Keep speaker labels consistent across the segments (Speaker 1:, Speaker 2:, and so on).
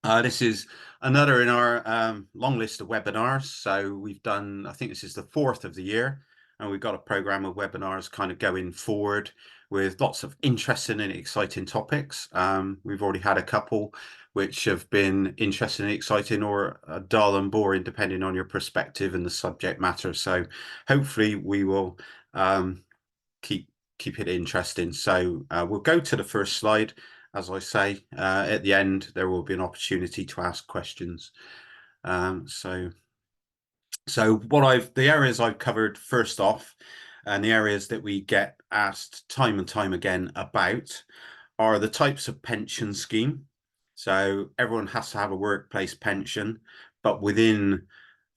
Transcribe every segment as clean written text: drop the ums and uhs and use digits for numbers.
Speaker 1: This is another in our long list of webinars. So we've done, I think this is the fourth of the year, and we've got a program of webinars kind of going forward with lots of interesting and exciting topics. We've already had a couple which have been interesting and exciting, or dull and boring, depending on your perspective and the subject matter. So hopefully we will keep it interesting. So we'll go to the first slide. As I say, at the end, there will be an opportunity to ask questions. So the areas I've covered first off, and the areas that we get asked time and time again about, are the types of pension scheme. So everyone has to have a workplace pension, but within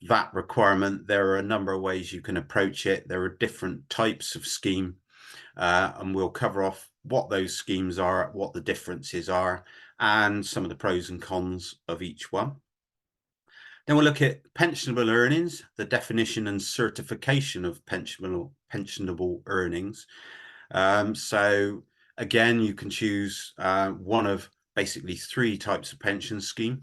Speaker 1: that requirement, there are a number of ways you can approach it. There are different types of scheme, and we'll cover off what those schemes are, what the differences are, and some of the pros and cons of each one. Then we'll look at pensionable earnings, the definition and certification of pensionable earnings. So again, you can choose one of basically three types of pension scheme.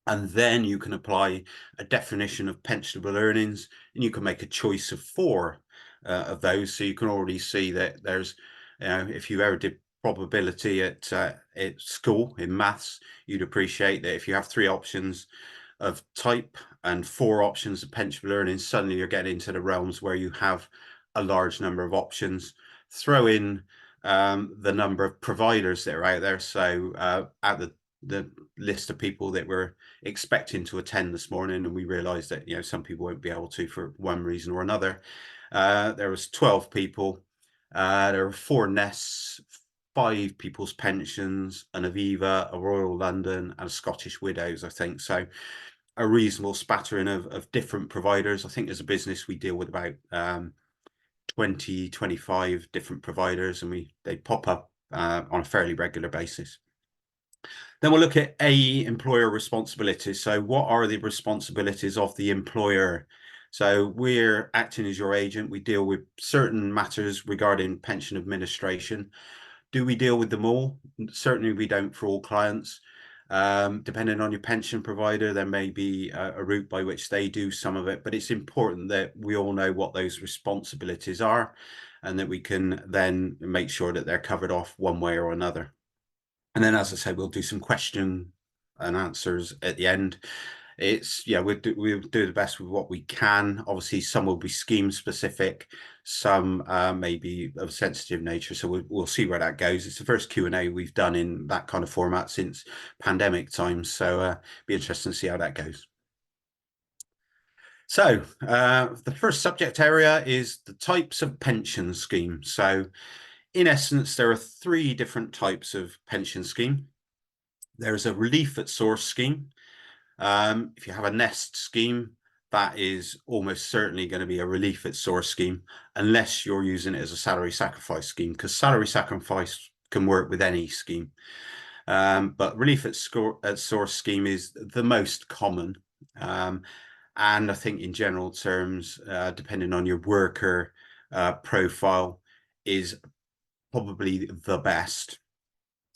Speaker 1: And then you can apply a definition of pensionable earnings, and you can make a choice of four of those. So you can already see that there's, if you ever did probability at school in maths, you'd appreciate that if you have three options of type and four options of pensionable earnings, suddenly you're getting into the realms where you have a large number of options. Throw in the number of providers that are out there. So at the list of people that were expecting to attend this morning, and we realized that some people won't be able to for one reason or another. There was 12 people. There were 4 nests, 5 people's pensions, an Aviva, a Royal London, and a Scottish Widows, I think. So a reasonable spattering of different providers. I think as a business we deal with about 20, 25 different providers, and they pop up on a fairly regular basis. Then we'll look at employer responsibilities. So what are the responsibilities of the employer? So we're acting as your agent. We deal with certain matters regarding pension administration. Do we deal with them all? Certainly we don't for all clients. Depending on your pension provider, there may be a route by which they do some of it, but it's important that we all know what those responsibilities are, and that we can then make sure that they're covered off one way or another. And then, as I said, we'll do some question and answers at the end. We'll do the best with what we can. Obviously, some will be scheme specific, some may be of a sensitive nature. So we'll see where that goes. It's the first Q&A we've done in that kind of format since pandemic times. So be interesting to see how that goes. So the first subject area is the types of pension scheme. So in essence, there are 3 different types of pension scheme. There's a relief at source scheme. If you have a nest scheme, that is almost certainly going to be a relief at source scheme, unless you're using it as a salary sacrifice scheme, because salary sacrifice can work with any scheme. But relief at source scheme is the most common. And I think in general terms, depending on your worker profile, is probably the best.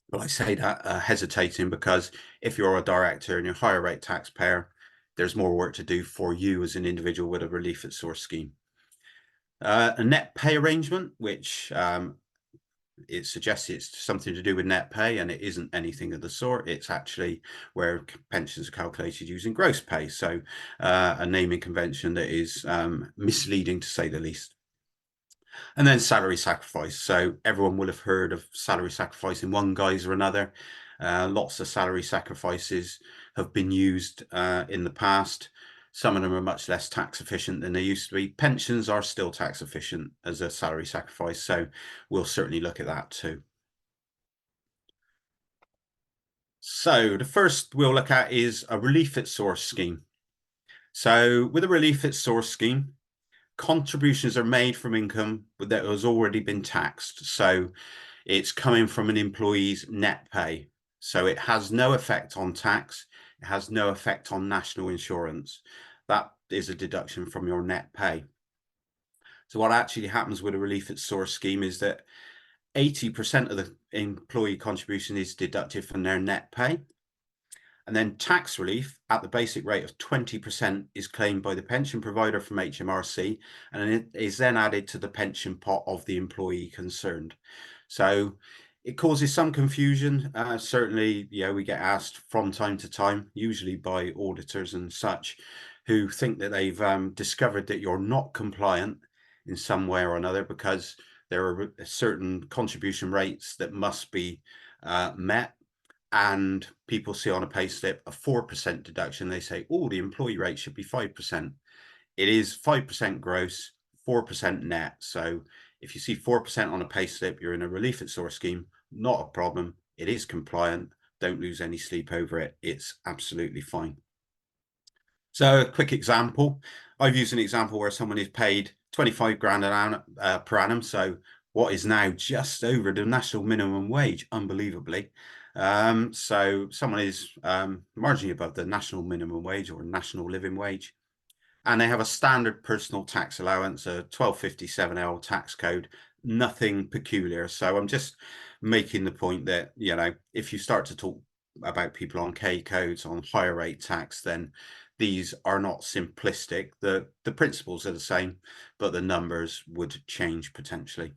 Speaker 1: But I say that hesitating, because if you're a director and you're a higher rate taxpayer, there's more work to do for you as an individual with a relief at source scheme. A net pay arrangement, which it suggests it's something to do with net pay, and it isn't anything of the sort. It's actually where pensions are calculated using gross pay. So a naming convention that is misleading, to say the least. And then salary sacrifice. So everyone will have heard of salary sacrifice in one guise or another. Lots of salary sacrifices have been used in the past. Some of them are much less tax efficient than they used to be. Pensions are still tax efficient as a salary sacrifice, so we'll certainly look at that too. So the first we'll look at is a relief at source scheme. So with a relief at source scheme, contributions are made from income that has already been taxed. So it's coming from an employee's net pay. So it has no effect on tax. It has no effect on national insurance. That is a deduction from your net pay. So what actually happens with a relief at source scheme is that 80% of the employee contribution is deducted from their net pay. And then tax relief at the basic rate of 20% is claimed by the pension provider from HMRC, and it is then added to the pension pot of the employee concerned. So it causes some confusion. Certainly, we get asked from time to time, usually by auditors and such, who think that they've discovered that you're not compliant in some way or another because there are certain contribution rates that must be met. And people see on a payslip a 4% deduction. They say, oh, the employee rate should be 5%. It is 5% gross, 4% net. So if you see 4% on a payslip, you're in a relief at source scheme, not a problem. It is compliant. Don't lose any sleep over it. It's absolutely fine. So a quick example. I've used an example where someone is paid 25 grand per annum. So what is now just over the national minimum wage, unbelievably. So someone is marginally above the national minimum wage or national living wage, and they have a standard personal tax allowance, a 1257L tax code, nothing peculiar. So I'm just making the point that, if you start to talk about people on K codes, on higher rate tax, then these are not simplistic. The principles are the same, but the numbers would change potentially.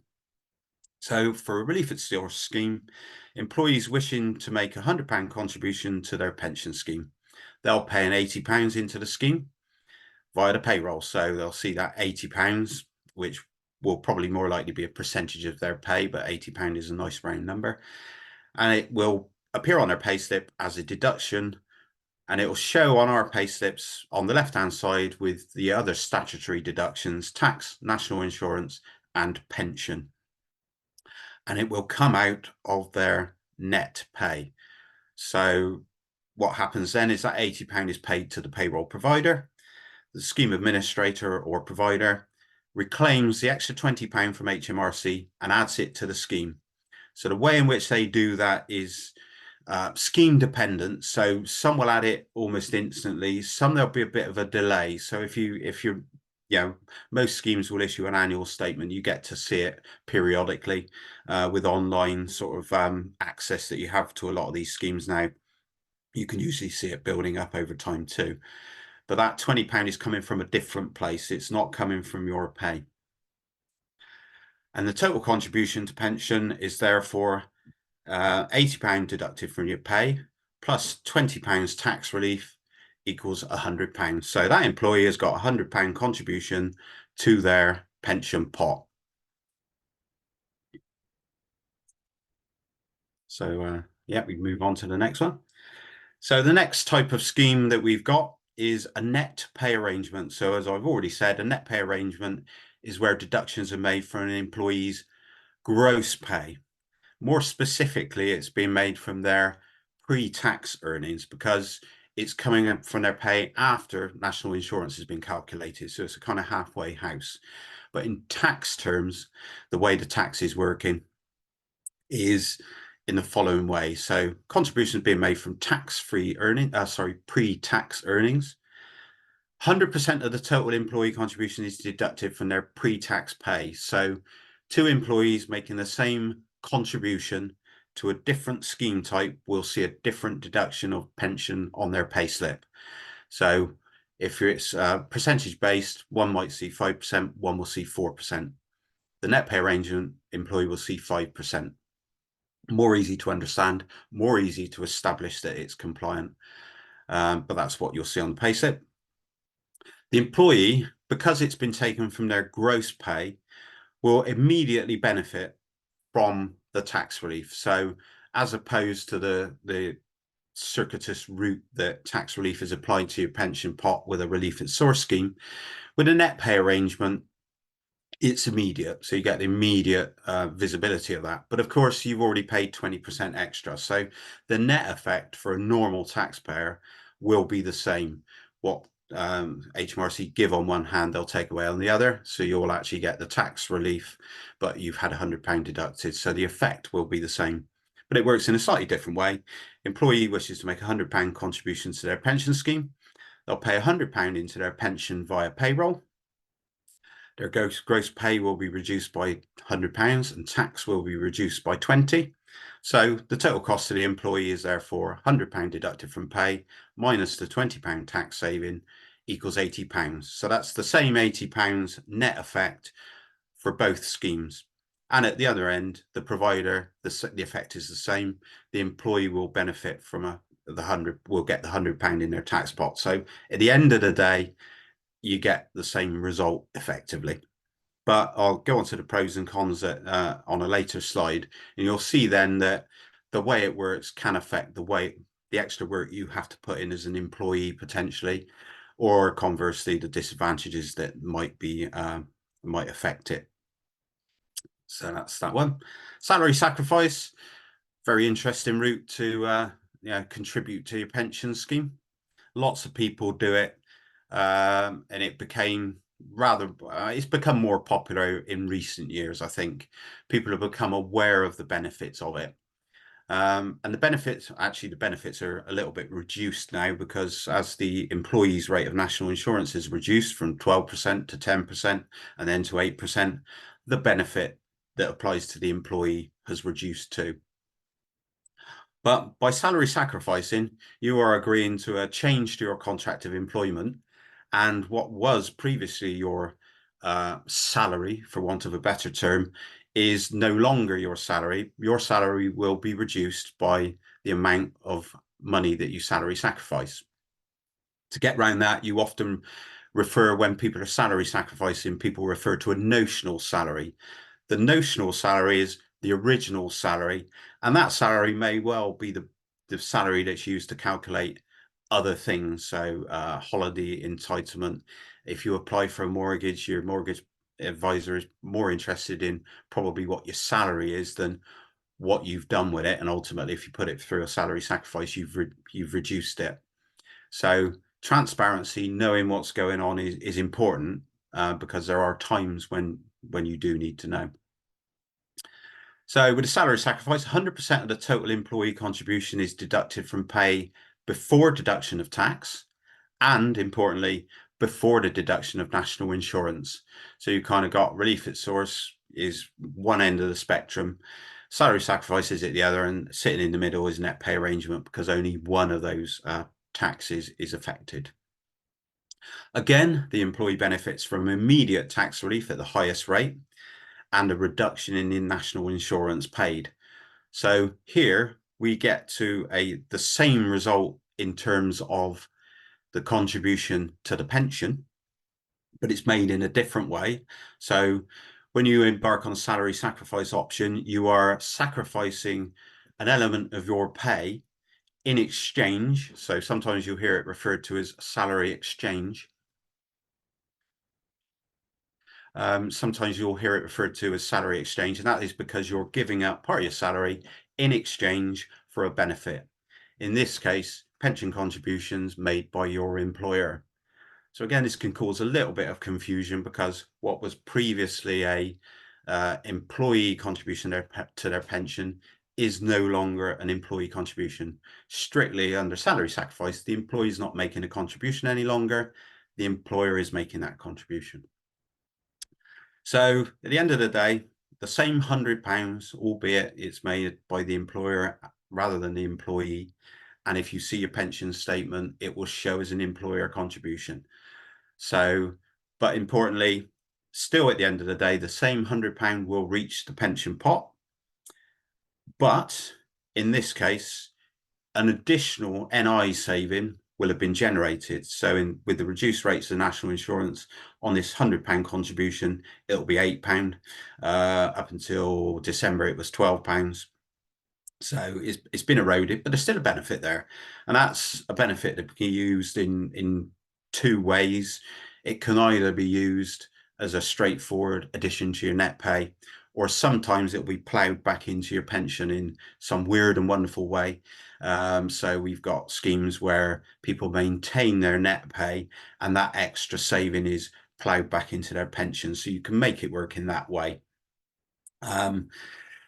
Speaker 1: So for a relief at source scheme, employees wishing to make a £100 contribution to their pension scheme, they'll pay an £80 into the scheme via the payroll. So they'll see that £80, which will probably more likely be a percentage of their pay, but £80 is a nice round number. And it will appear on their payslip as a deduction, and it will show on our payslips on the left-hand side with the other statutory deductions, tax, national insurance, and pension. And it will come out of their net pay. So what happens then is that £80 is paid to the payroll provider. The scheme administrator or provider reclaims the extra £20 from HMRC and adds it to the scheme. So the way in which they do that is scheme dependent. So some will add it almost instantly. Some there'll be a bit of a delay. So if you're most schemes will issue an annual statement. You get to see it periodically with online sort of access that you have to a lot of these schemes now. You can usually see it building up over time too. But that £20 is coming from a different place. It's not coming from your pay. And the total contribution to pension is therefore £80 deducted from your pay plus £20 tax relief equals £100. So that employee has got a £100 contribution to their pension pot. So we move on to the next one. So the next type of scheme that we've got is a net pay arrangement. So as I've already said, a net pay arrangement is where deductions are made from an employee's gross pay. More specifically, it's being made from their pre-tax earnings because it's coming up from their pay after national insurance has been calculated. So it's a kind of halfway house. But in tax terms, the way the tax is working is in the following way. So contributions being made from tax-free earning, pre-tax earnings. 100% of the total employee contribution is deducted from their pre-tax pay. So two employees making the same contribution to a different scheme type will see a different deduction of pension on their pay slip. So if it's percentage based, one might see 5%, one will see 4%. The net pay arrangement employee will see 5%. More easy to understand, more easy to establish that it's compliant. But that's what you'll see on the pay slip. The employee, because it's been taken from their gross pay, will immediately benefit from the tax relief. So as opposed to the circuitous route that tax relief is applied to your pension pot with a relief at source scheme, with a net pay arrangement, it's immediate. So you get the immediate visibility of that. But of course, you've already paid 20% extra. So the net effect for a normal taxpayer will be the same. What HMRC give on one hand, they'll take away on the other. So you'll actually get the tax relief, but you've had £100 deducted. So the effect will be the same. But it works in a slightly different way. Employee wishes to make a £100 contribution to their pension scheme. They'll pay £100 into their pension via payroll. Their gross pay will be reduced by £100 and tax will be reduced by 20. So the total cost to the employee is therefore £100 deducted from pay minus the £20 tax saving equals £80. So that's the same £80 net effect for both schemes. And at the other end, the provider, the effect is the same. The employee will benefit from will get the £100 in their tax pot. So at the end of the day, you get the same result effectively. But I'll go on to the pros and cons on a later slide, and you'll see then that the way it works can affect the extra work you have to put in as an employee potentially, or conversely, the disadvantages that might affect it. So that's that one. Salary sacrifice, very interesting route to contribute to your pension scheme. Lots of people do it, and it became it's become more popular in recent years. I think people have become aware of the benefits of it. And the benefits are a little bit reduced now, because as the employees' rate of national insurance is reduced from 12% to 10% and then to 8%, the benefit that applies to the employee has reduced too. But by salary sacrificing, you are agreeing to a change to your contract of employment, and what was previously your salary, for want of a better term, is no longer your salary. Your salary will be reduced by the amount of money that you salary sacrifice. To get around that, you often when people are salary sacrificing, people refer to a notional salary. The notional salary is the original salary, and that salary may well be the salary that's used to calculate other things. So holiday entitlement. If you apply for a mortgage, your mortgage advisor is more interested in probably what your salary is than what you've done with it. And ultimately, if you put it through a salary sacrifice, you've reduced it. So transparency, knowing what's going on is important, because there are times when you do need to know. So with a salary sacrifice, 100% of the total employee contribution is deducted from pay before deduction of tax, and importantly, before the deduction of national insurance. So you kind of got relief at source is one end of the spectrum, salary sacrifice is at the other, and sitting in the middle is net pay arrangement, because only one of those taxes is affected. Again, the employee benefits from immediate tax relief at the highest rate and a reduction in the national insurance paid. So here we get to the same result in terms of the contribution to the pension, but it's made in a different way. So when you embark on a salary sacrifice option, you are sacrificing an element of your pay in exchange. So sometimes you'll hear it referred to as salary exchange. Sometimes you'll hear it referred to as salary exchange, and that is because you're giving up part of your salary in exchange for a benefit. In this case, pension contributions made by your employer. So again, this can cause a little bit of confusion, because what was previously a employee contribution to their pension is no longer an employee contribution. Strictly under salary sacrifice, the employee is not making a contribution any longer. The employer is making that contribution. So at the end of the day, the same £100, albeit it's made by the employer rather than the employee. And if you see your pension statement, it will show as an employer contribution. So, but importantly, still at the end of the day, the same £100 will reach the pension pot. But in this case, an additional NI saving will have been generated. So with the reduced rates of national insurance on this £100 contribution, it'll be £8. Up until December, it was £12. So it's been eroded, but there's still a benefit there. And that's a benefit that can be used in two ways. It can either be used as a straightforward addition to your net pay, or sometimes it'll be ploughed back into your pension in some weird and wonderful way. So we've got schemes where people maintain their net pay, and that extra saving is ploughed back into their pension. So you can make it work in that way.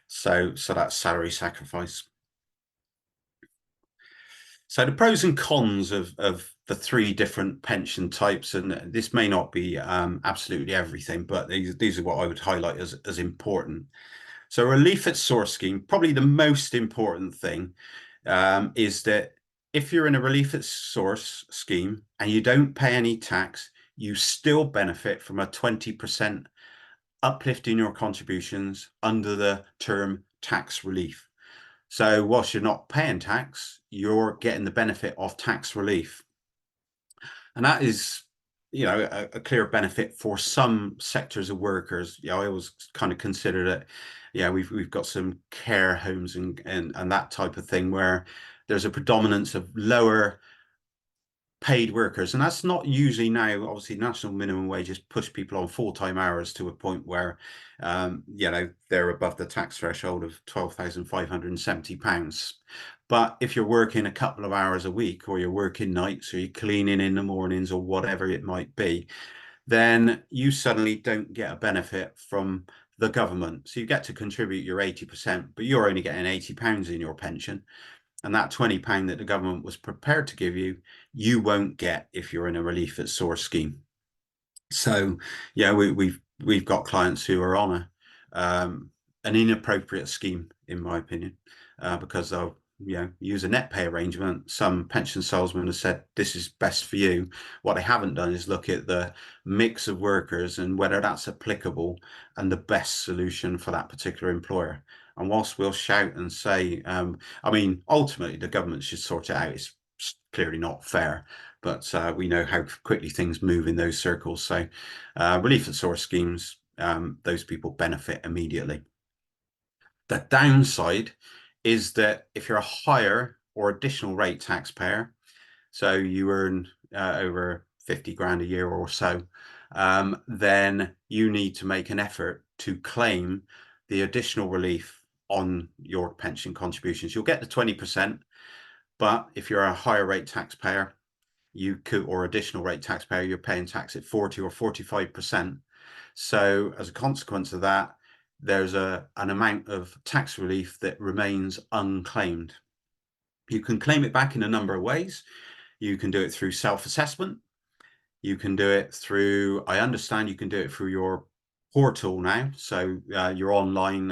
Speaker 1: So that's salary sacrifice. So the pros and cons of the three different pension types, and this may not be absolutely everything, but these are what I would highlight as important. So a relief at source scheme, probably the most important thing is that if you're in a relief at source scheme and you don't pay any tax, you still benefit from a 20% uplift in your contributions under the term tax relief. So whilst you're not paying tax, you're getting the benefit of tax relief. And that is, a clear benefit for some sectors of workers. I always kind of consider that, we've got some care homes and that type of thing where there's a predominance of lower paid workers, and that's not usually now. Obviously, national minimum wages push people on full-time hours to a point where, they're above the tax threshold of £12,570. But if you're working a couple of hours a week, or you're working nights, or you're cleaning in the mornings, or whatever it might be, then you suddenly don't get a benefit from the government. So you get to contribute your 80%, but you're only getting £80 in your pension. And that £20 that the government was prepared to give you, you won't get if you're in a relief at source scheme. So yeah, we've got clients who are on an inappropriate scheme, in my opinion, because they'll use a net pay arrangement. Some pension salesmen have said this is best for you. What they haven't done is look at the mix of workers and whether that's applicable and the best solution for that particular employer. And whilst we'll shout and say, ultimately the government should sort it out. It's clearly not fair, but we know how quickly things move in those circles. So relief at source schemes, those people benefit immediately. The downside is that if you're a higher or additional rate taxpayer, so you earn over 50 grand a year or so, then you need to make an effort to claim the additional relief on your pension contributions. You'll get the 20%, but if you're a higher rate taxpayer, or additional rate taxpayer, you're paying tax at 40 or 45%. So as a consequence of that, there's an amount of tax relief that remains unclaimed. You can claim it back in a number of ways. You can do it through self-assessment. You can do it through, I understand you can do it through your portal now. So your online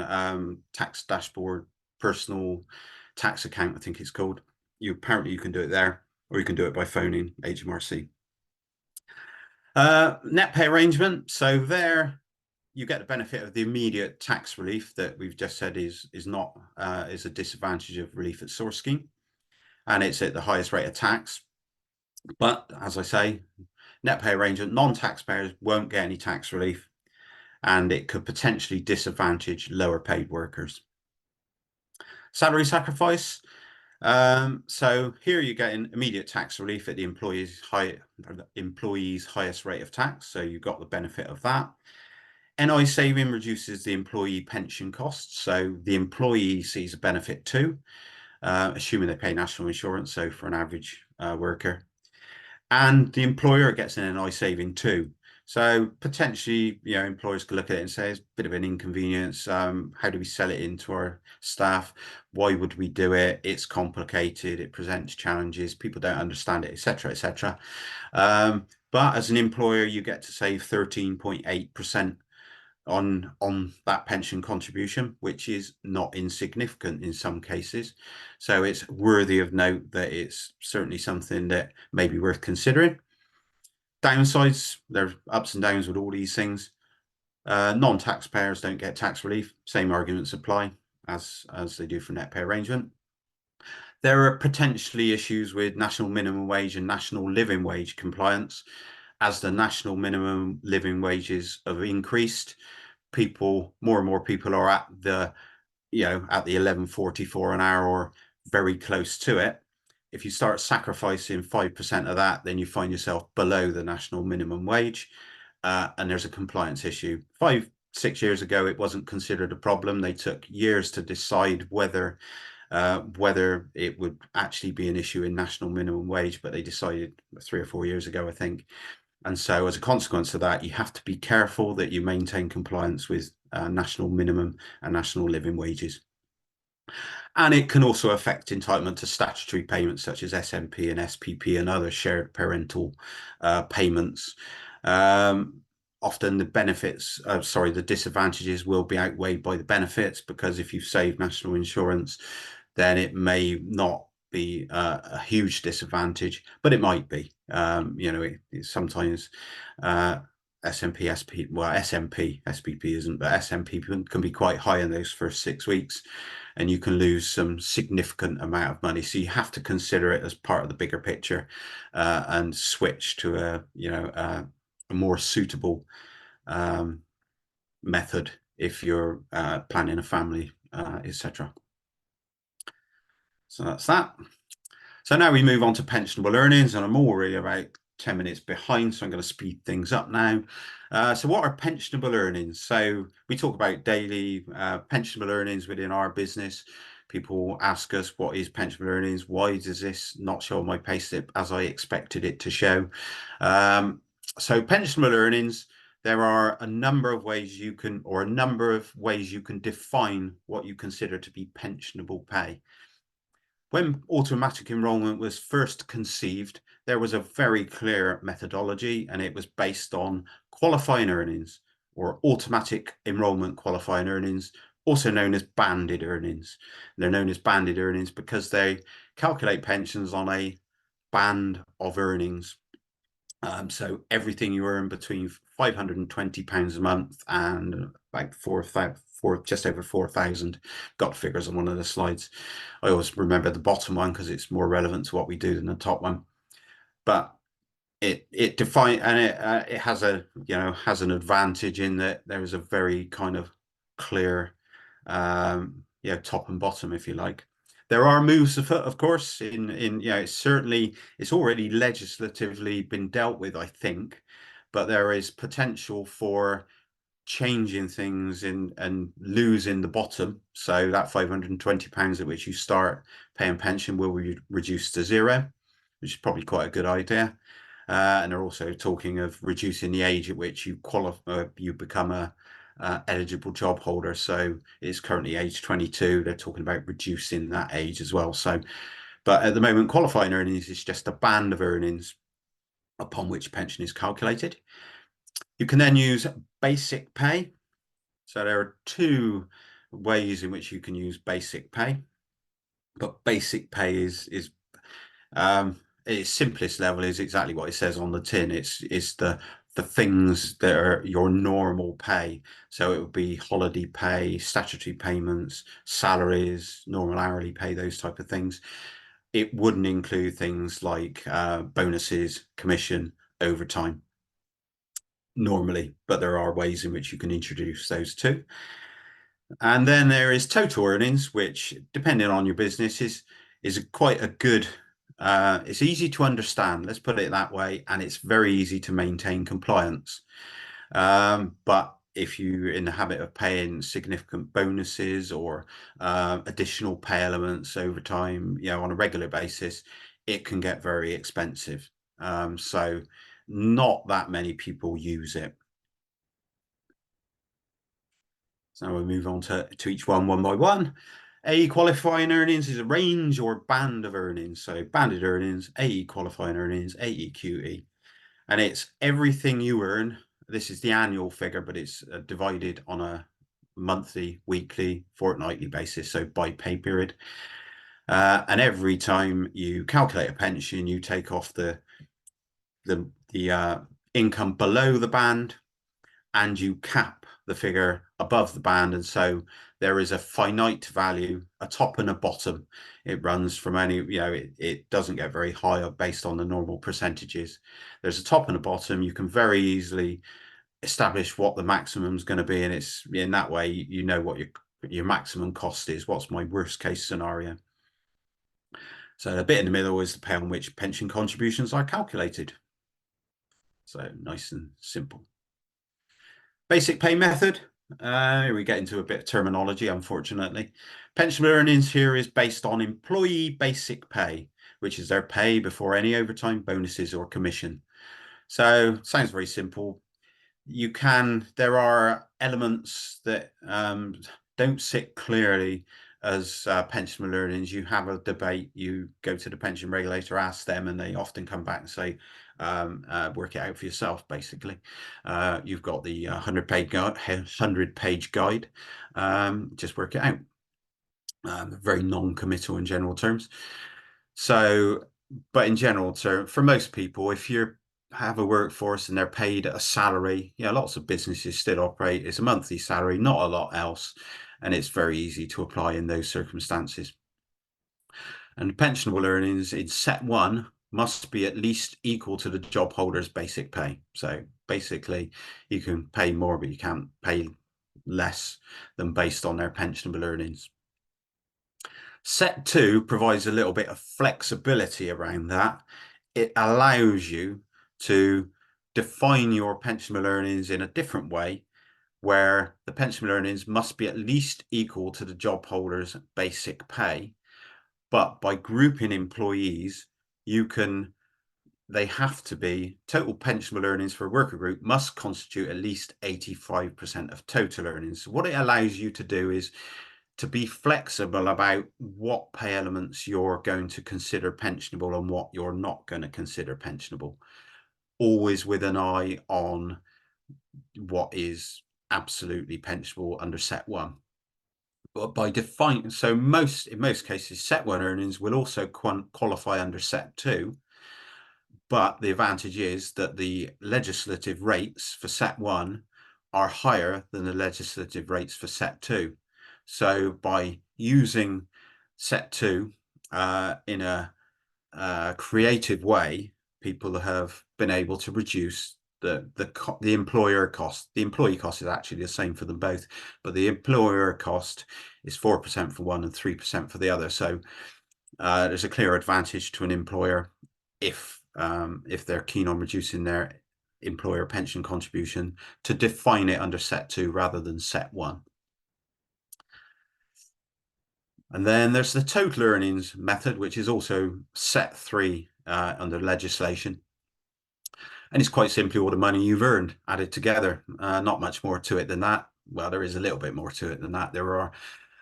Speaker 1: tax dashboard, personal tax account, I think it's called. Apparently you can do it there, or you can do it by phoning HMRC. Net pay arrangement. So there you get the benefit of the immediate tax relief that we've just said is a disadvantage of relief at source scheme, and it's at the highest rate of tax. But as I say, net pay arrangement, non-taxpayers won't get any tax relief, and it could potentially disadvantage lower paid workers. Salary sacrifice. So here you're getting immediate tax relief at the employee's highest rate of tax. So you've got the benefit of that. NI saving reduces the employee pension costs. So the employee sees a benefit too, assuming they pay national insurance. So for an average worker, and the employer gets an NI saving too. So potentially, employers could look at it and say it's a bit of an inconvenience. How do we sell it into our staff? Why would we do it? It's complicated. It presents challenges. People don't understand it, etc., etc. But as an employer, you get to save 13.8% on that pension contribution, which is not insignificant in some cases. So it's worthy of note that it's certainly something that may be worth considering. Downsides, there's ups and downs with all these things. Non-taxpayers don't get tax relief. Same arguments apply as they do for net pay arrangement. There are potentially issues with national minimum wage and national living wage compliance. As the national minimum living wages have increased, more and more people are at the 11.44 an hour or very close to it. If you start sacrificing 5% of that, then you find yourself below the national minimum wage, and there's a compliance issue. 5-6 years ago, it wasn't considered a problem. They took years to decide whether it would actually be an issue in national minimum wage, but they decided 3 or 4 years ago, I think. And so as a consequence of that, you have to be careful that you maintain compliance with national minimum and national living wages. And it can also affect entitlement to statutory payments such as SMP and SPP and other shared parental payments. often the benefits, sorry, the disadvantages will be outweighed by the benefits, because if you've saved national insurance, then it may not be a huge disadvantage, but it might be. You know, it sometimes SMP, SP, well, SMP, SPP isn't, but SMP can be quite high in those first 6 weeks, and you can lose some significant amount of money. So you have to consider it as part of the bigger picture, and switch to a more suitable method if you're planning a family, etc. So that's that. So now we move on to pensionable earnings, and I'm already about 10 minutes behind, so I'm going to speed things up now. So what are pensionable earnings? So we talk about daily pensionable earnings within our business. People ask us, what is pensionable earnings? Why does this not show on my payslip as I expected it to show? So pensionable earnings, there are a number of ways you can, or a number of ways you can define what you consider to be pensionable pay. When automatic enrolment was first conceived, there was a very clear methodology, and it was based on qualifying earnings, or automatic enrolment qualifying earnings, also known as banded earnings. They're known as banded earnings because they calculate pensions on a band of earnings. So everything you earn between £520 a month and like just over 4,000. Got figures on one of the slides. I always remember the bottom one because it's more relevant to what we do than the top one. But it defines, and it has an advantage in that there is a very kind of clear top and bottom, if you like. There are moves afoot, of course, it's already legislatively been dealt with, I think, but there is potential for changing things and losing the bottom. So that £520 at which you start paying pension will be reduced to zero, which is probably quite a good idea. And they're also talking of reducing the age at which you qualify, you become a eligible job holder. So it's currently age 22. They're talking about reducing that age as well. So, but at the moment, qualifying earnings is just a band of earnings upon which pension is calculated. You can then use basic pay. So there are two ways in which you can use basic pay, but basic pay is its simplest level is exactly what it says on the tin. It's the things that are your normal pay. So it would be holiday pay, statutory payments, salaries, normal hourly pay, those type of things. It wouldn't include things like bonuses, commission, overtime normally, but there are ways in which you can introduce those too. And then there is total earnings, which, depending on your business, is quite a good. It's easy to understand, let's put it that way, and it's very easy to maintain compliance. But if you're in the habit of paying significant bonuses or additional pay elements over time, on a regular basis, it can get very expensive. So not that many people use it. So we'll move on to each one by one. AE qualifying earnings is a range or band of earnings. So banded earnings, AE qualifying earnings, AEQE. And it's everything you earn. This is the annual figure, but it's divided on a monthly, weekly, fortnightly basis, so by pay period. And every time you calculate a pension, you take off the income below the band, and you cap the figure above the band. And so there is a finite value, a top and a bottom. It runs from any, it doesn't get very high based on the normal percentages. There's a top and a bottom. You can very easily establish what the maximum is going to be. And it's in that way, you know what your maximum cost is. What's my worst case scenario? So the bit in the middle is the pay on which pension contributions are calculated. So nice and simple. Basic pay method. We get into a bit of terminology, unfortunately. Pension earnings here is based on employee basic pay, which is their pay before any overtime, bonuses, or commission. So sounds very simple. There are elements that don't sit clearly as pensionable earnings, you have a debate, you go to the pension regulator, ask them, and they often come back and say, work it out for yourself, basically. You've got the 100-page guide, just work it out. Very non-committal in general terms. So, but in general terms, for most people, if you have a workforce and they're paid a salary, lots of businesses still operate, it's a monthly salary, not a lot else, and it's very easy to apply in those circumstances. And pensionable earnings in set one must be at least equal to the job holder's basic pay. So basically, you can pay more, but you can't pay less than based on their pensionable earnings. Set two provides a little bit of flexibility around that. It allows you to define your pensionable earnings in a different way, where the pensionable earnings must be at least equal to the job holder's basic pay. But by grouping employees, they have to be total pensionable earnings for a worker group must constitute at least 85% of total earnings. So what it allows you to do is to be flexible about what pay elements you're going to consider pensionable and what you're not going to consider pensionable, always with an eye on what is absolutely pensionable under set one. But by defining, so in most cases, set one earnings will also qualify under set two. But the advantage is that the legislative rates for set one are higher than the legislative rates for set two. So by using set two in a creative way, people have been able to reduce the employer cost. The employee cost is actually the same for them both, but the employer cost is 4% for one and 3% for the other. So there's a clear advantage to an employer if they're keen on reducing their employer pension contribution to define it under set two rather than set one. And then there's the total earnings method, which is also set three under legislation. And it's quite simply all the money you've earned added together. Not much more to it than that. Well, there is a little bit more to it than that. There are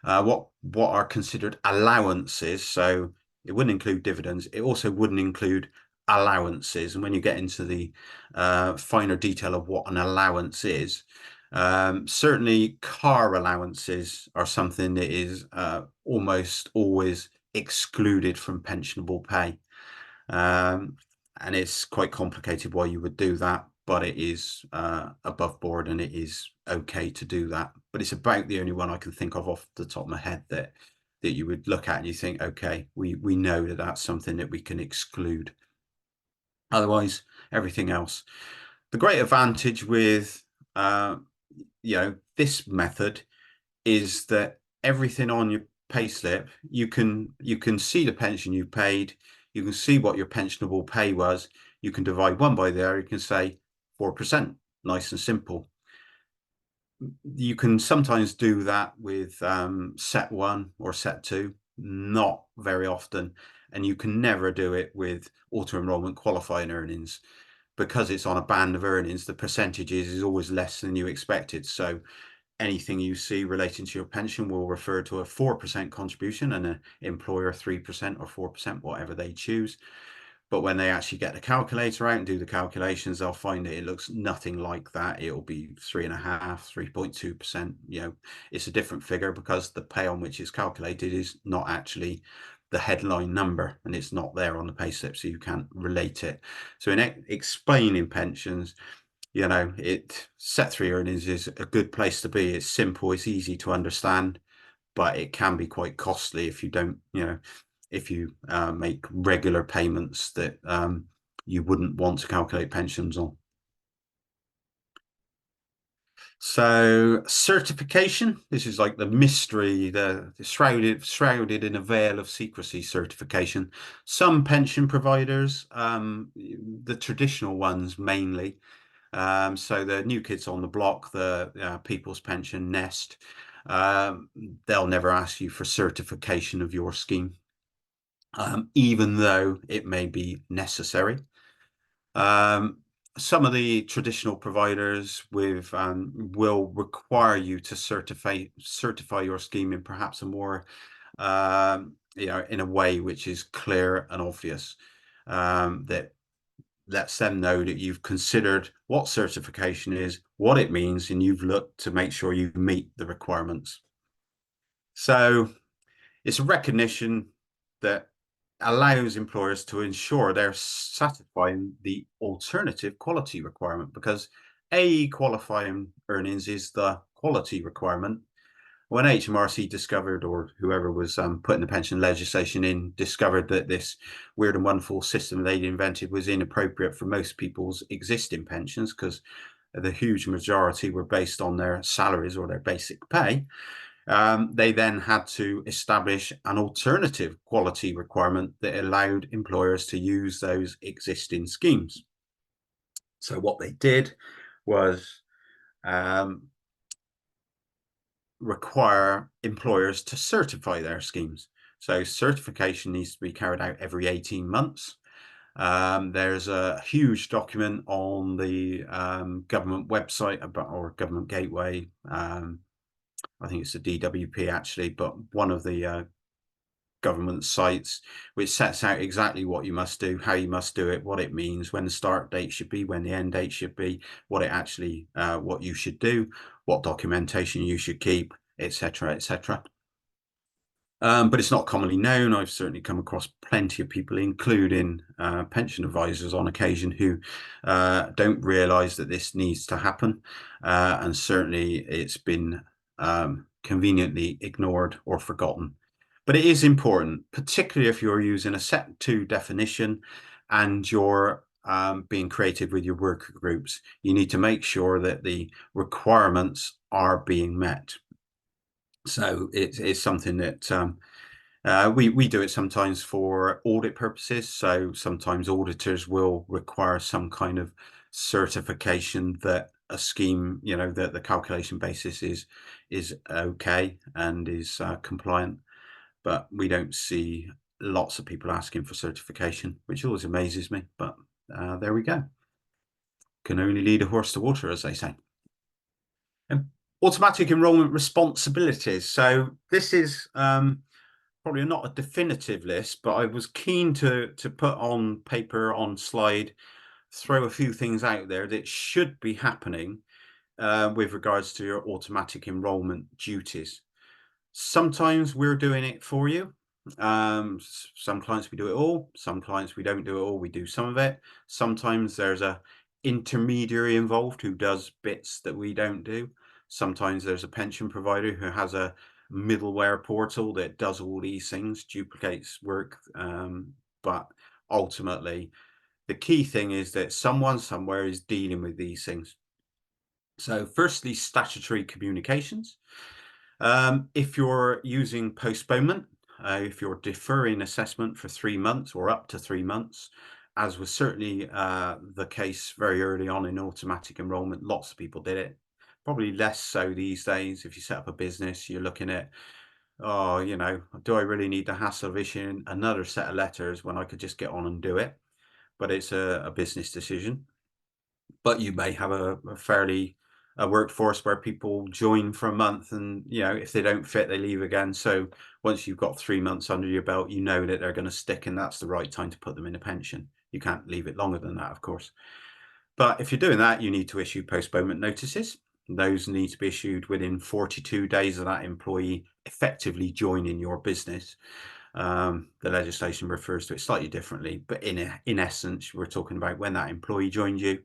Speaker 1: what are considered allowances. So it wouldn't include dividends. It also wouldn't include allowances. And when you get into the finer detail of what an allowance is, certainly car allowances are something that is almost always excluded from pensionable pay. And it's quite complicated why you would do that, but it is above board and it is okay to do that. But it's about the only one I can think of off the top of my head that you would look at and you think, okay, we know that that's something that we can exclude. Otherwise, everything else. The great advantage with this method is that everything on your payslip, you can see the pension you've paid. You can see what your pensionable pay was. You can divide one by there. You can say 4%, nice and simple. You can sometimes do that with set one or set two, not very often. And you can never do it with auto enrollment qualifying earnings because it's on a band of earnings. The percentages is always less than you expected. So anything you see relating to your pension will refer to a 4% contribution and an employer 3% or 4%, whatever they choose. But when they actually get the calculator out and do the calculations, they'll find that it looks nothing like that. It'll be 3.5%, 3.2%. It's a different figure because the pay on which it's calculated is not actually the headline number and it's not there on the payslip, so you can't relate it. So in explaining pensions, set three earnings is a good place to be. It's simple, it's easy to understand, but it can be quite costly if you don't, if you make regular payments that you wouldn't want to calculate pensions on. So certification, this is like the mystery, the shrouded in a veil of secrecy certification. Some pension providers, the traditional ones mainly, so the new kids on the block, the People's Pension, Nest, they'll never ask you for certification of your scheme, even though it may be necessary. some of the traditional providers with will require you to certify your scheme in perhaps a more in a way which is clear and obvious, that lets them know that you've considered what certification is, what it means, and you've looked to make sure you meet the requirements. So it's a recognition that allows employers to ensure they're satisfying the alternative quality requirement, because AE qualifying earnings is the quality requirement. When HMRC discovered, or whoever was putting the pension legislation in, discovered that this weird and wonderful system they'd invented was inappropriate for most people's existing pensions, because the huge majority were based on their salaries or their basic pay, they then had to establish an alternative quality requirement that allowed employers to use those existing schemes. So what they did was require employers to certify their schemes. So certification needs to be carried out every 18 months. There's a huge document on the government website or government gateway. I think it's the DWP actually, but one of the government sites, which sets out exactly what you must do, how you must do it, what it means, when the start date should be, when the end date should be, what it actually, what you should do, what documentation you should keep, etc., etc. But it's not commonly known. I've certainly come across plenty of people, including pension advisors on occasion, who don't realise that this needs to happen. And certainly it's been conveniently ignored or forgotten. But it is important, particularly if you're using a set 2 definition and you're being creative with your worker groups. You need to make sure that the requirements are being met. So it's something that we do it sometimes for audit purposes. So sometimes auditors will require some kind of certification that a scheme, that the calculation basis is okay and is compliant. But we don't see lots of people asking for certification, which always amazes me. But there we go. Can only lead a horse to water, as they say. Automatic enrolment responsibilities. So this is probably not a definitive list, but I was keen to put on paper, on slide, throw a few things out there that should be happening with regards to your automatic enrolment duties. Sometimes we're doing it for you. Some clients we do it all, some clients we don't do it all, we do some of it. Sometimes there's a intermediary involved who does bits that we don't do. Sometimes there's a pension provider who has a middleware portal that does all these things, duplicates work. But ultimately, the key thing is that someone somewhere is dealing with these things. So firstly, statutory communications. If you're using postponement, if you're deferring assessment for 3 months or up to 3 months, as was certainly the case very early on in automatic enrolment, lots of people did it. Probably less so these days. If you set up a business, you're looking at, oh, do I really need the hassle of issuing another set of letters when I could just get on and do it? But it's a business decision. But you may have a workforce where people join for a month and, if they don't fit, they leave again. So once you've got 3 months under your belt, you know that they're going to stick, and that's the right time to put them in a pension. You can't leave it longer than that, of course. But if you're doing that, you need to issue postponement notices. Those need to be issued within 42 days of that employee effectively joining your business. The legislation refers to it slightly differently, but in essence, we're talking about when that employee joined you,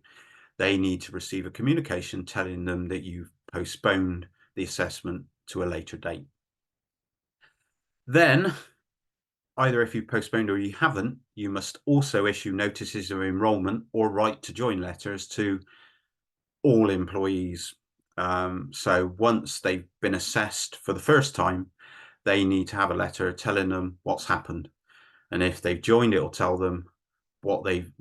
Speaker 1: they need to receive a communication telling them that you've postponed the assessment to a later date. Then, either if you've postponed or you haven't, you must also issue notices of enrolment or right to join letters to all employees. So once they've been assessed for the first time, they need to have a letter telling them what's happened. And if they've joined, it'll tell them what they've,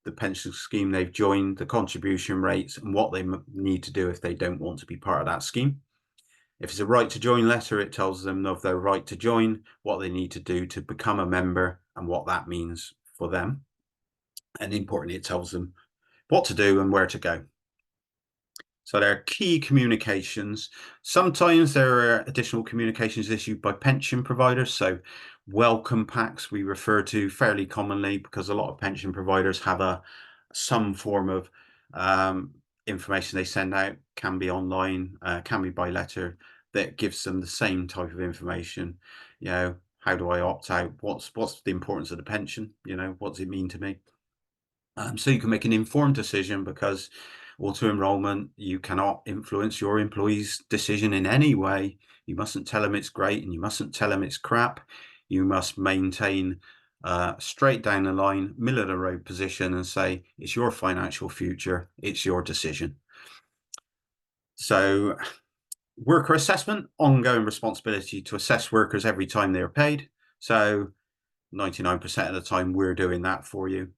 Speaker 1: the pension scheme they've joined, the contribution rates, and what they need to do if they don't want to be part of that scheme. If it's a right to join letter, it tells them of their right to join, what they need to do to become a member, and what that means for them. And importantly, it tells them what to do and where to go. So there are key communications. Sometimes there are additional communications issued by pension providers. So welcome packs we refer to fairly commonly, because a lot of pension providers have some form of information they send out, can be online, can be by letter, that gives them the same type of information. You know, how do I opt out? What's the importance of the pension? You know, what does it mean to me? So you can make an informed decision, because auto enrollment, you cannot influence your employee's decision in any way. You mustn't tell them it's great and you mustn't tell them it's crap. You must maintain straight down the line, middle of the road position, and say it's your financial future, it's your decision. So worker assessment, ongoing responsibility to assess workers every time they are paid. So 99% of the time we're doing that for you.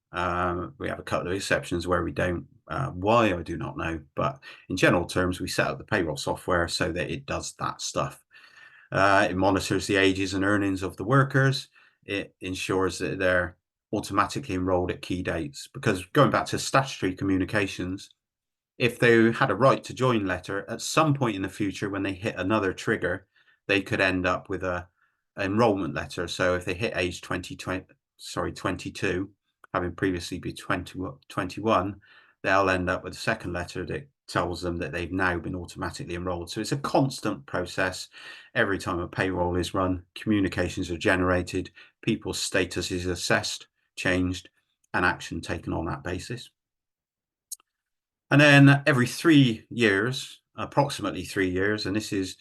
Speaker 1: We have a couple of exceptions where we don't. Why, I do not know, but in general terms, we set up the payroll software so that it does that stuff. It monitors the ages and earnings of the workers. It ensures that they're automatically enrolled at key dates, because going back to statutory communications, if they had a right to join letter, at some point in the future when they hit another trigger, they could end up with a enrolment letter. So if they hit age 22, having previously been 21, they'll end up with a second letter that tells them that they've now been automatically enrolled. So it's a constant process. Every time a payroll is run, communications are generated, people's status is assessed, changed, and action taken on that basis. And then every 3 years, approximately 3 years, and this is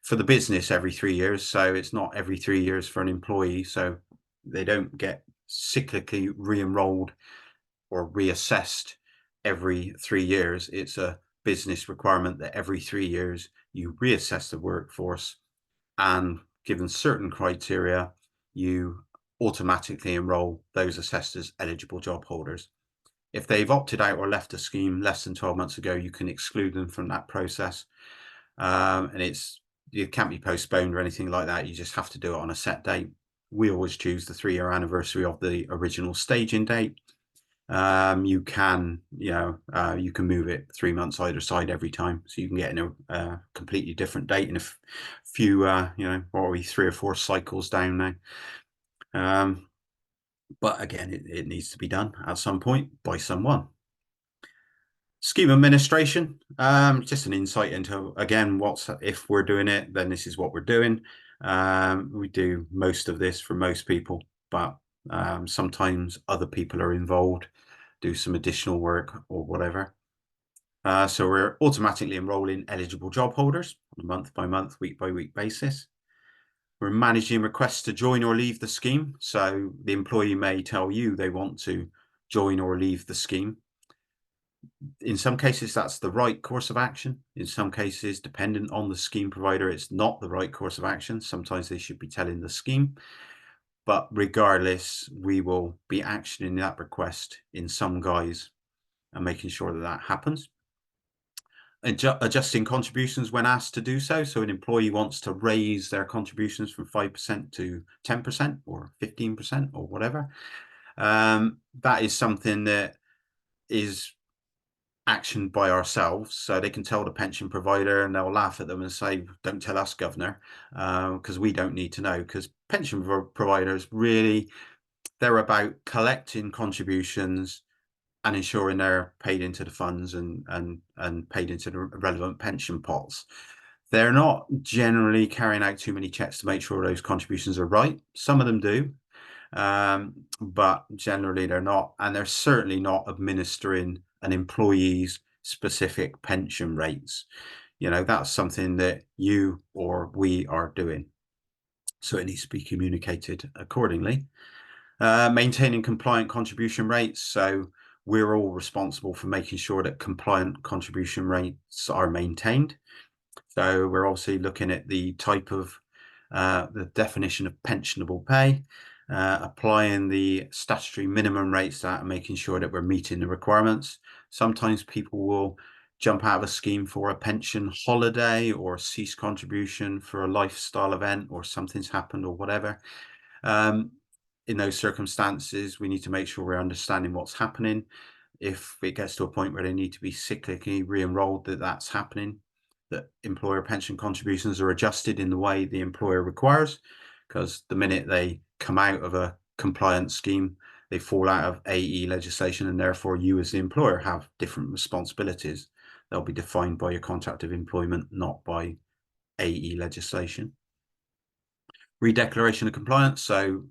Speaker 1: for the business every 3 years, so it's not every 3 years for an employee, so they don't get cyclically re-enrolled or reassessed every 3 years. It's a business requirement that every 3 years you reassess the workforce, and given certain criteria, you automatically enroll those assessed as eligible job holders. If they've opted out or left a scheme less than 12 months ago, you can exclude them from that process. And it can't be postponed or anything like that. You just have to do it on a set date. We always choose the 3-year anniversary of the original staging date. You can move it 3 months either side every time, so you can get in a completely different date in a few, what are we, 3 or 4 cycles down now. But again, it needs to be done at some point by someone. Scheme administration, just an insight into, again, if we're doing it, then this is what we're doing. We do most of this for most people, but sometimes other people are involved, do some additional work or whatever. So we're automatically enrolling eligible job holders on a month-by-month, week-by-week basis. We're managing requests to join or leave the scheme. So the employee may tell you they want to join or leave the scheme. In some cases, that's the right course of action. In some cases, dependent on the scheme provider, it's not the right course of action. Sometimes they should be telling the scheme. But regardless, we will be actioning that request in some guise and making sure that that happens. Adjusting contributions when asked to do so. So an employee wants to raise their contributions from 5% to 10% or 15% or whatever. That is something that is actioned by ourselves. So they can tell the pension provider and they'll laugh at them and say, don't tell us, governor, because we don't need to know. Because pension providers really, they're about collecting contributions and ensuring they're paid into the funds and paid into the relevant pension pots. They're not generally carrying out too many checks to make sure those contributions are right. Some of them do, but generally they're not. And they're certainly not administering an employee's specific pension rates. You know, that's something that you or we are doing. So it needs to be communicated accordingly. Maintaining compliant contribution rates. So we're all responsible for making sure that compliant contribution rates are maintained. So we're obviously looking at the type of the definition of pensionable pay, applying the statutory minimum rates to that and making sure that we're meeting the requirements. Sometimes people will jump out of a scheme for a pension holiday or cease contribution for a lifestyle event or something's happened or whatever. In those circumstances, we need to make sure we're understanding what's happening. if it gets to a point where they need to be cyclically re-enrolled, that's happening, that employer pension contributions are adjusted in the way the employer requires, because the minute they come out of a compliance scheme, they fall out of AE legislation, and therefore you as the employer have different responsibilities. They'll be defined by your contract of employment, not by AE legislation. Redeclaration of compliance. So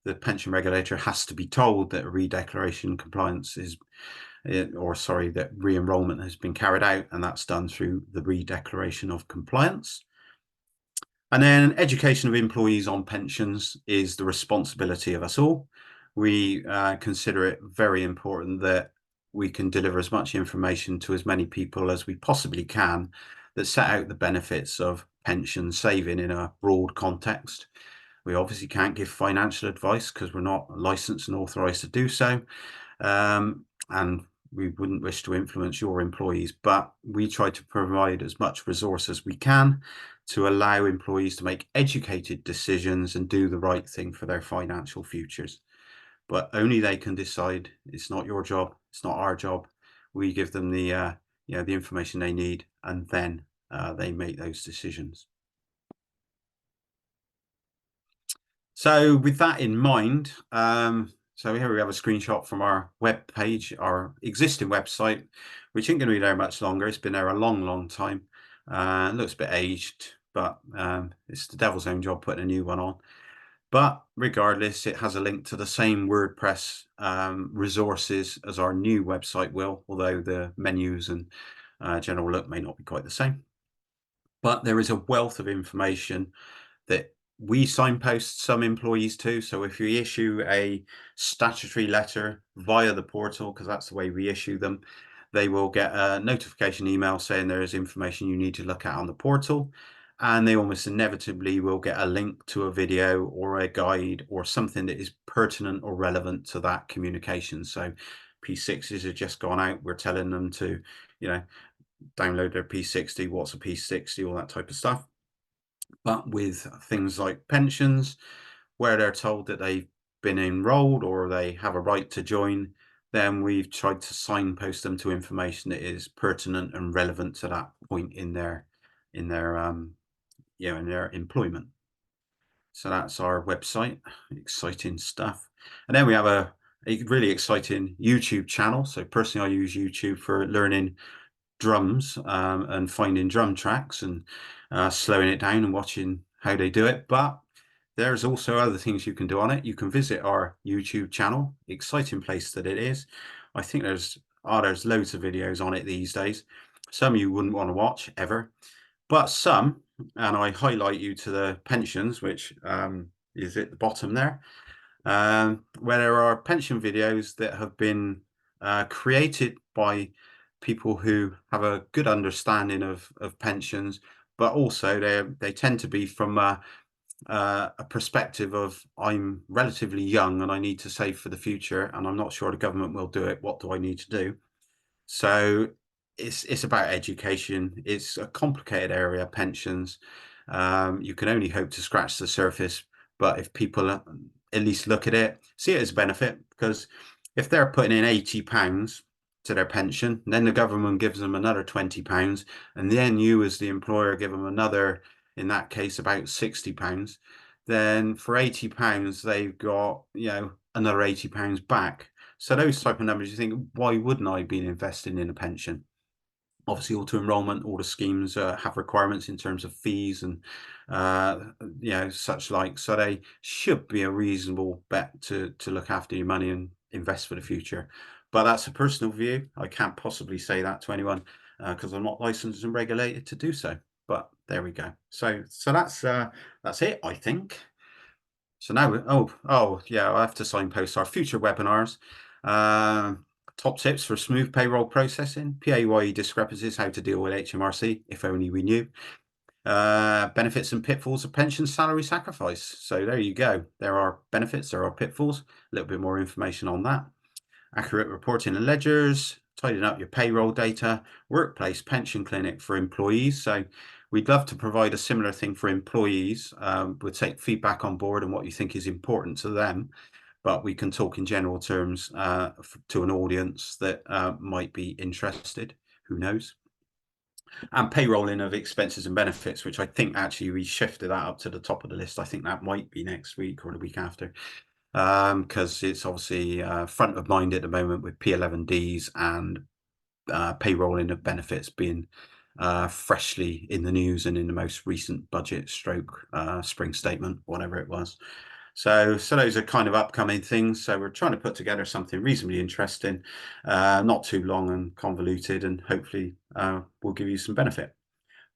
Speaker 1: the pension regulator has to be told that redeclaration compliance is, that re-enrollment has been carried out, and that's done through the redeclaration of compliance. And then education of employees on pensions is the responsibility of us all. We consider it very important that we can deliver as much information to as many people as we possibly can that set out the benefits of pension saving in a broad context. We obviously can't give financial advice because we're not licensed and authorized to do so. And we wouldn't wish to influence your employees, but we try to provide as much resource as we can to allow employees to make educated decisions and do the right thing for their financial futures. But only they can decide. It's not your job. It's not our job. We give them the the information they need, and then they make those decisions. So with that in mind, so here we have a screenshot from our web page, our existing website, which ain't going to be there much longer. It's been there a long, long time. It looks a bit aged, but it's the devil's own job putting a new one on. But regardless, it has a link to the same WordPress resources as our new website will, although the menus and general look may not be quite the same. But there is a wealth of information that we signpost some employees to. So if you issue a statutory letter via the portal, because that's the way we issue them, they will get a notification email saying there is information you need to look at on the portal. And they almost inevitably will get a link to a video or a guide or something that is pertinent or relevant to that communication. So P60s have just gone out. We're telling them to, download their P60, what's a P60, all that type of stuff. But with things like pensions, where they're told that they've been enrolled or they have a right to join, then we've tried to signpost them to information that is pertinent and relevant to that point in their employment. So that's our website. Exciting stuff. And then we have a really exciting YouTube channel. So personally, I use YouTube for learning drums and finding drum tracks and slowing it down and watching how they do it. But there's also other things you can do on it. You can visit our YouTube channel. Exciting place that it is. I think there's loads of videos on it these days. Some you wouldn't want to watch ever, but some, and I highlight you to the pensions, which is at the bottom there, where there are pension videos that have been created by people who have a good understanding of pensions, but also they tend to be from a perspective of, I'm relatively young and I need to save for the future, and I'm not sure the government will do it. What do I need to do? So it's about education. It's a complicated area, pensions. You can only hope to scratch the surface, but if people at least look at it, see it as a benefit, because if they're putting in £80 to their pension, then the government gives them another £20, and then you as the employer give them another, in that case, about £60, then for £80 they've got another £80 back. So those type of numbers, you think, why wouldn't I be investing in a pension? Obviously, auto enrolment, all the schemes have requirements in terms of fees and such like. So they should be a reasonable bet to look after your money and invest for the future. But that's a personal view. I can't possibly say that to anyone because I'm not licensed and regulated to do so. But there we go. So that's it, I think. So now, I have to signpost our future webinars. Top tips for smooth payroll processing, PAYE discrepancies, how to deal with HMRC, if only we knew. Benefits and pitfalls of pension salary sacrifice. So there you go. There are benefits, there are pitfalls. A little bit more information on that. Accurate reporting and ledgers, tidying up your payroll data, workplace pension clinic for employees. So we'd love to provide a similar thing for employees. We'll take feedback on board and what you think is important to them. but we can talk in general terms to an audience that might be interested. Who knows? And payrolling of expenses and benefits, which I think actually we shifted that up to the top of the list. I think that might be next week or the week after, because it's obviously front of mind at the moment with P11Ds and payrolling of benefits being freshly in the news and in the most recent budget stroke spring statement, whatever it was. So those are kind of upcoming things. So we're trying to put together something reasonably interesting, not too long and convoluted, and hopefully will give you some benefit.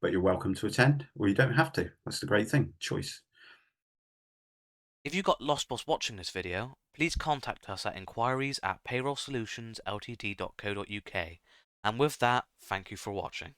Speaker 1: But you're welcome to attend, or you don't have to. That's the great thing, choice.
Speaker 2: If you got lost whilst watching this video, please contact us at inquiries@payrollsolutionsltd.co.uk. And with that, thank you for watching.